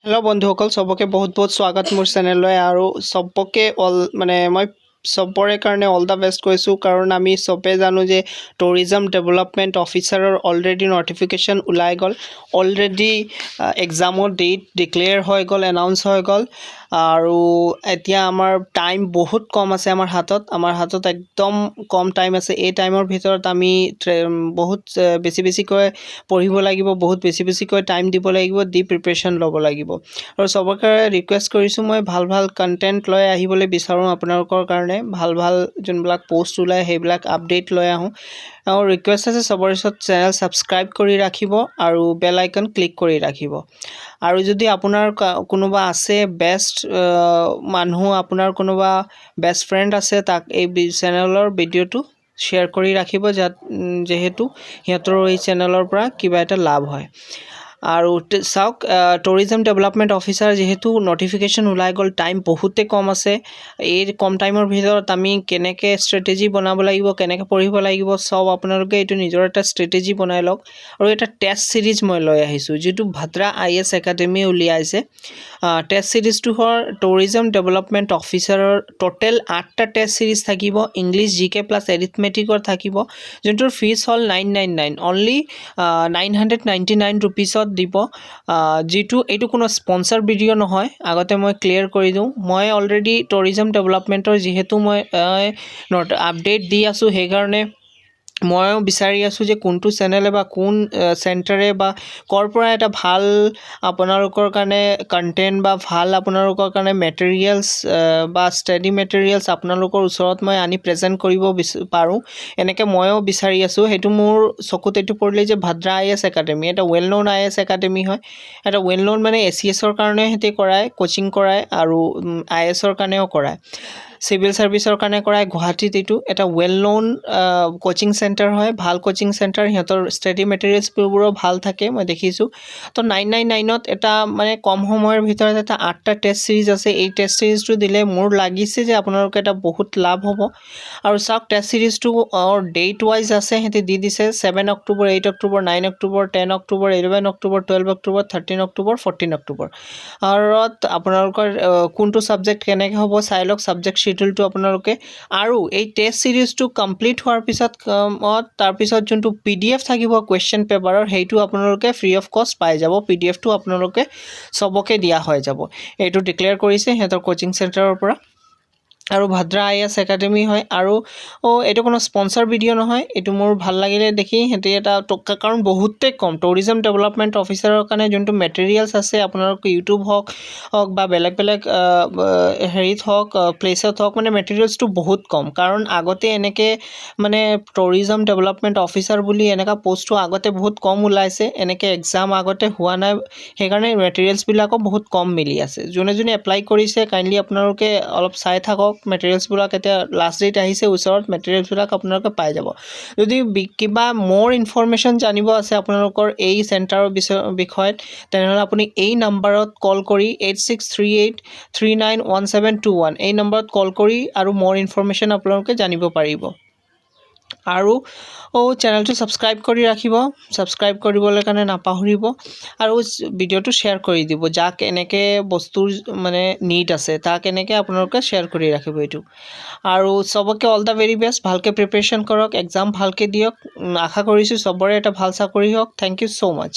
hello' বন্ধুসকল চবকে বহুত বহুত স্বাগত মোৰ চেনেললৈ আৰু চবকে মই চবৰে কাৰণে অল দ্য বেষ্ট কৈছোঁ কাৰণ আমি চবে জানো যে টুৰিজম ডেভেলপমেণ্ট অফিচাৰৰ অলৰেডি নটিফিকেশ্যন ওলাই গ'ল অলৰেডি এক্সামৰ ডেট ডিক্লেয়াৰ হৈ গ'ল এনাউন্স হৈ গ'ল আৰু এতিয়া আমাৰ টাইম বহুত কম আছে আমাৰ হাতত একদম কম টাইম আছে এই টাইমৰ ভিতৰত আমি বহুত বেছিকৈ পঢ়িব লাগিব বহুত বেছিকৈ টাইম দিব লাগিব দি প্ৰিপাৰেশ্যন ল'ব লাগিব আৰু সবকে ৰিকুৱেষ্ট কৰিছোঁ মই ভাল কন্টেন্ট লৈ আহিবলৈ বিচাৰোঁ আপোনালোকৰ কাৰণে ভাল যোনবিলাক পোষ্ট ওলাই সেইবিলাক আপডেট লৈ আহোঁ আৰু ৰিকুৱেষ্ট আছে সবৰ ওচৰত চেনেল ছাবস্ক্ৰাইব কৰি ৰাখিব আৰু বেল আইকন ক্লিক কৰি ৰাখিব আৰু যদি আপোনাৰ কোনোবা আছে বেষ্ট মানুহ আপোনাৰ কোনোবা বেষ্ট ফ্ৰেণ্ড আছে তাক এই চেনেলৰ ভিডিঅ'টো শ্বেয়াৰ কৰি ৰাখিব যেহেতু সিহঁতৰ এই চেনেলৰ পৰা কিবা এটা লাভ হয় আৰু চাওক টুৰিজম ডেভেলপমেণ্ট অফিচাৰ যেহেতু নটিফিকেশ্যন ওলাই গ'ল টাইম বহুতে কম আছে এই কম টাইমৰ ভিতৰত আমি কেনেকৈ ষ্ট্ৰেটেজি বনাব লাগিব কেনেকৈ পঢ়িব লাগিব সব আপোনালোকে এইটো নিজৰ এটা ষ্ট্ৰেটেজি বনাই লওক আৰু এটা টেষ্ট সিৰিজ মই লৈ আহিছোঁ যিটো ভাদ্ৰা IAS একাডেমি উলিয়াইছে টেষ্ট সিৰিজটো হ'ল টুৰিজম ডেভেলপমেণ্ট অফিচাৰৰ টোটেল 8টা টেষ্ট সিৰিজ থাকিব ইংলিছ জিকে প্লাছ এৰিথমেটিকৰ থাকিব যোনটোৰ ফিজ হ'ল 999 অনলি 999 ৰুপিছত দিব যিটো এইটো কোনো স্পন্সৰ ভিডিঅ' নহয় আগতে মই ক্লিয়াৰ কৰি দিওঁ মই অলৰেডি টুৰিজম ডেভেলপমেণ্টৰ যিহেতু মই আপডেট দি আছোঁ সেইকাৰণে ময়ো বিচাৰি আছোঁ যে কোনটো চেনেলে বা কোন চেণ্টাৰে বা ক'ৰ পৰা এটা ভাল আপোনালোকৰ কাৰণে কণ্টেণ্ট বা ভাল আপোনালোকৰ কাৰণে মেটেৰিয়েলছ বা ষ্টাডি মেটেৰিয়েলছ আপোনালোকৰ ওচৰত মই আনি প্ৰেজেণ্ট কৰিব পাৰোঁ এনেকৈ ময়ো বিচাৰি আছোঁ সেইটো মোৰ চকুত এইটো পৰিলে যে ভাদ্ৰা IAS একাডেমি এটা ৱেল ন'ন IAS একাডেমি হয় এটা ৱেল ন'ন মানে ACSৰ কাৰণে সিহঁতে কৰায় কোচিং কৰায় আৰু IASৰ কাৰণেও কৰায় চিভিল ছাৰ্ভিচৰ কাৰণে কৰায় গুৱাহাটীত এইটো এটা ৱেল ন'ন কোচিং চেণ্টাৰ হয় ভাল কোচিং চেণ্টাৰ সিহঁতৰ ষ্টাডি মেটেৰিয়েলছবোৰো ভাল থাকে মই দেখিছোঁ তো 999ত এটা মানে কম সময়ৰ ভিতৰত এটা 8টা টেষ্ট সিৰিজ আছে এই টেষ্ট সিৰিজটো দিলে মোৰ লাগিছে যে আপোনালোকে এটা বহুত লাভ হ'ব আৰু চাওক টেষ্ট সিৰিজটো ডেট ৱাইজ আছে সিহঁতে দি দিছে 7 অক্টোবৰ 8 অক্টোবৰ 9 অক্টোবৰ 10 অক্টোবৰ 11 অক্টোবৰ 12 অক্টোবৰ 13 অক্টোবৰ 14 অক্টোবৰ আৰু আপোনালোকৰ কোনটো ছাবজেক্ট কেনেকৈ হ'ব চাই লওক ছাবজেক্ট শিডিউলটো আপোনালোকে আৰু এই টেষ্ট সিৰিজটো কমপ্লিট হোৱাৰ পিছত তাৰপিছত যোনটো PDF থাকিব কুৱেশ্যন পেপাৰৰ সেইটো আপোনালোকে ফ্ৰী অফ কষ্ট পাই যাব PDFটো আপোনালোকে সবকে দিয়া হৈ যাব এইটো ডিক্লেয়াৰ কৰিছে সিহঁতৰ কোচিং চেণ্টাৰৰ পৰা আৰু ভাদ্ৰা IAS একাডেমি হয় আৰু এইটো কোনো স্পন্সৰ ভিডিঅ' নহয় এইটো মোৰ ভাল লাগিলে দেখি সিহঁতে এটা কাৰণ বহুতে কম টুৰিজম ডেভেলপমেণ্ট অফিচাৰৰ কাৰণে যোনটো মেটেৰিয়েলছ আছে আপোনালোকে ইউটিউব হওক বা বেলেগ হেৰিত হওক প্লেচত হওক মানে মেটেৰিয়েলছটো বহুত কম কাৰণ আগতে এনেকৈ মানে টুৰিজম ডেভেলপমেণ্ট অফিচাৰ বুলি এনেকুৱা পোষ্টটো আগতে বহুত কম ওলাইছে এনেকৈ এক্সাম আগতে হোৱা নাই সেইকাৰণে মেটেৰিয়েলছবিলাকো বহুত কম মিলি আছে যোনে এপ্লাই কৰিছে কাইণ্ডলি আপোনালোকে অলপ চাই থাকক মেটেৰিয়েলছবিলাক এতিয়া লাষ্ট ডেট আহিছে ওচৰত মেটেৰিয়েলছবিলাক আপোনালোকে পাই যাব যদি কিবা মোৰ ইনফৰমেশ্যন জানিব আছে আপোনালোকৰ এই চেণ্টাৰৰ বিষয়ত তেনেহ'লে আপুনি এই নাম্বাৰত কল কৰি 8638391721 এই নম্বৰত কল কৰি আৰু মোৰ ইনফৰমেশ্যন আপোনালোকে জানিব পাৰিব আৰু চেনেলটো ছাবস্ক্ৰাইব কৰি ৰাখিব ছাবস্ক্ৰাইব কৰিবলৈ কাৰণে নাপাহৰিব আৰু ভিডিঅ'টো শ্বেয়াৰ কৰি দিব যাক এনেকৈ বস্তুৰ মানে নিড আছে তাক এনেকৈ আপোনালোকে শ্বেয়াৰ কৰি ৰাখিব এইটো আৰু সবকে অল দ্য ভেৰি বেষ্ট ভালকৈ প্ৰিপাৰেশ্যন কৰক এক্সাম ভালকৈ দিয়ক আশা কৰিছোঁ সবৰে এটা ভাল চাকৰি হওক থেংক ইউ ছ' মাছ